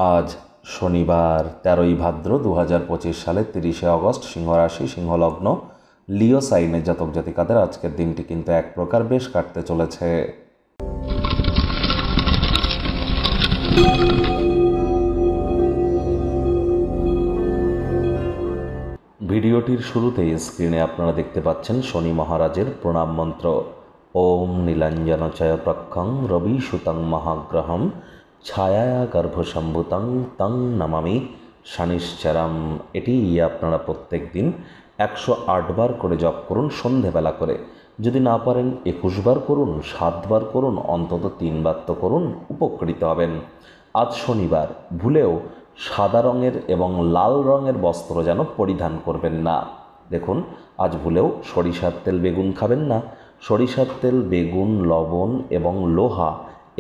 আজ শনিবার 13ই ভাদ্র 2025 সালের 30শে অগস্ট, সিংহ রাশি, সিংহলগ্ন, লিও সাইনের জাতক জাতিকাদের আজকের দিনটি কিন্তু এক প্রকার বেশ কাটতে চলেছে। ভিডিওটির শুরুতেই স্ক্রিনে আপনারা দেখতে পাচ্ছেন শনি মহারাজের প্রণাম মন্ত্র। ওম নীলাঞ্জনচয় প্রক্ষং রবি সুতং মহাগ্রহম ছায়া গর্ভসম্ভূতং তং নমামি শনিশ্চরম। এটি আপনারা প্রত্যেক দিন 108 বার করে জপ করুন সন্ধেবেলা করে। যদি না পারেন 21 বার করুন, 7 বার করুন, অন্তত 3 বার তো করুন, উপকৃত হবেন। আজ শনিবার, ভুলেও সাদা রঙের এবং লাল রঙের বস্ত্র যেন পরিধান করবেন না। দেখুন, আজ ভুলেও সরিষার তেল বেগুন খাবেন না। সরিষার তেল, বেগুন, লবণ এবং লোহা,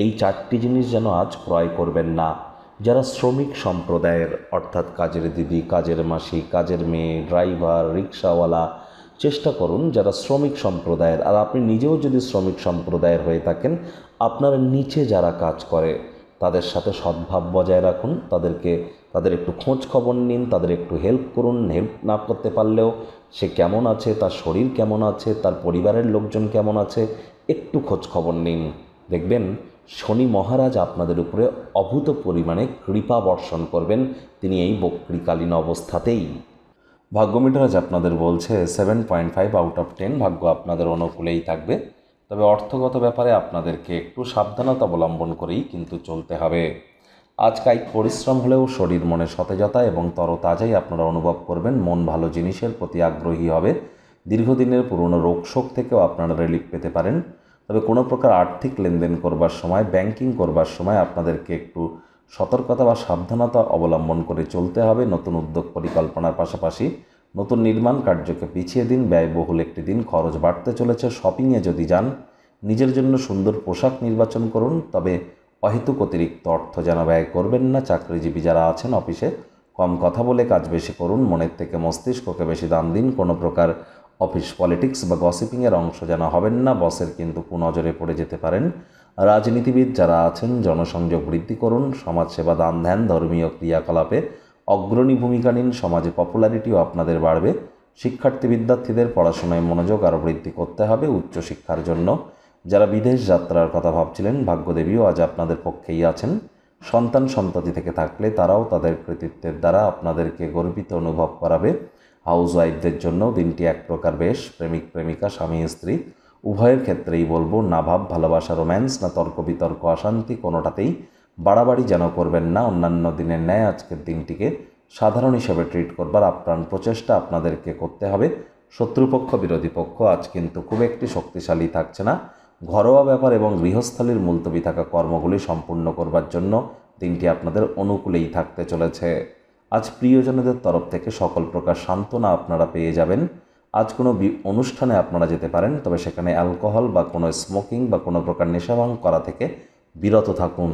এই 4টি জিনিস যেন আজ ক্রয় করবেন না। যারা শ্রমিক সম্প্রদায়ের, অর্থাৎ কাজের দিদি, কাজের মাসি, কাজের মেয়ে, ড্রাইভার, রিক্সাওয়ালা, চেষ্টা করুন যারা শ্রমিক সম্প্রদায়ের, আর আপনি নিজেও যদি শ্রমিক সম্প্রদায়ের হয়ে থাকেন, আপনার নিচে যারা কাজ করে তাদের সাথে সদ্ভাব বজায় রাখুন। তাদের একটু খোঁজ খবর নিন, তাদের একটু হেল্প করুন। হেল্প না করতে পারলেও সে কেমন আছে, তার শরীর কেমন আছে, তার পরিবারের লোকজন কেমন আছে, একটু খোঁজ খবর নিন। দেখবেন শনি মহারাজ আপনাদের উপরে অভূত পরিমাণে কৃপা বর্ষণ করবেন তিনি এই বক্রীকালীন অবস্থাতেই। ভাগ্য মিটার আজ আপনাদের বলছে 7.5 আউট অফ 10, ভাগ্য আপনাদের অনুকূলেই থাকবে। তবে অর্থগত ব্যাপারে আপনাদেরকে একটু সাবধানতা অবলম্বন করেই কিন্তু চলতে হবে। আজ কায়িক পরিশ্রম হলেও শরীর মনে সতেজতা এবং তরতাজাই আপনারা অনুভব করবেন। মন ভালো জিনিসের প্রতি আগ্রহী হবে। দীর্ঘদিনের পুরনো রোগশোক থেকেও আপনারা রিলিফ পেতে পারেন। তবে কোনো প্রকার আর্থিক লেনদেন করবার সময়, ব্যাংকিং করবার সময় আপনাদেরকে একটু সতর্কতা বা সাবধানতা অবলম্বন করে চলতে হবে। নতুন উদ্যোগ পরিকল্পনার পাশাপাশি নতুন নির্মাণ কার্যকে পিছিয়ে দিন। ব্যয়বহুল একটি দিন, খরচ বাড়তে চলেছে। শপিংয়ে যদি যান, নিজের জন্য সুন্দর পোশাক নির্বাচন করুন, তবে অহেতুক অতিরিক্ত অর্থ যেন ব্যয় করবেন না। চাকরিজীবী যারা আছেন অফিসে, কম কথা বলে কাজ বেশি করুন। মনের থেকে মস্তিষ্ককে বেশি দাম দিন। কোনো প্রকার অফিস পলিটিক্স বা গসিপিংয়ের অংশ যেন হবেন না, বসের কিন্তু কুনজরে পড়ে যেতে পারেন। রাজনীতিবিদ যারা আছেন জনসংযোগ বৃদ্ধি করুন। সমাজসেবা, দান ধ্যান, ধর্মীয় ক্রিয়াকলাপে অগ্রণী ভূমিকা নিন। সমাজে পপুলারিটিও আপনাদের বাড়বে। শিক্ষার্থী বিদ্যার্থীদের পড়াশোনায় মনোযোগ আরও বৃদ্ধি করতে হবে উচ্চশিক্ষার জন্য। যারা বিদেশ যাত্রার কথা ভাবছিলেন, ভাগ্যদেবীও আজ আপনাদের পক্ষেই আছেন। সন্তান সন্ততি থেকে থাকলে তারাও তাদের কৃতিত্বের দ্বারা আপনাদেরকে গর্বিত অনুভব করাবে। হাউসওয়াইফদের জন্য দিনটি এক প্রকার বেশ। প্রেমিক প্রেমিকা, স্বামী স্ত্রী উভয়ের ক্ষেত্রেই বলবো, না ভাব ভালোবাসা, রোম্যান্স, না তর্ক বিতর্ক, অশান্তি, কোনোটাতেই বাড়াবাড়ি যেন করবেন না। অন্যান্য দিনের ন্যায় আজকের দিনটিকে সাধারণ হিসেবে ট্রিট করবার আপ্রাণ প্রচেষ্টা আপনাদেরকে করতে হবে। শত্রুপক্ষ, বিরোধী পক্ষ আজ কিন্তু খুব একটি শক্তিশালী থাকছে না। ঘরোয়া ব্যাপার এবং গৃহস্থালির মুলতবি থাকা কর্মগুলি সম্পূর্ণ করবার জন্য দিনটি আপনাদের অনুকূলেই থাকতে চলেছে। আজ প্রিয়জনদের তরফ থেকে সকল প্রকার সান্ত্বনা আপনারা পেয়ে যাবেন। আজ কোনো অনুষ্ঠানে আপনারা যেতে পারেন, তবে সেখানে অ্যালকোহল বা কোনো স্মোকিং বা কোনো প্রকার নেশাভাং করা থেকে বিরত থাকুন।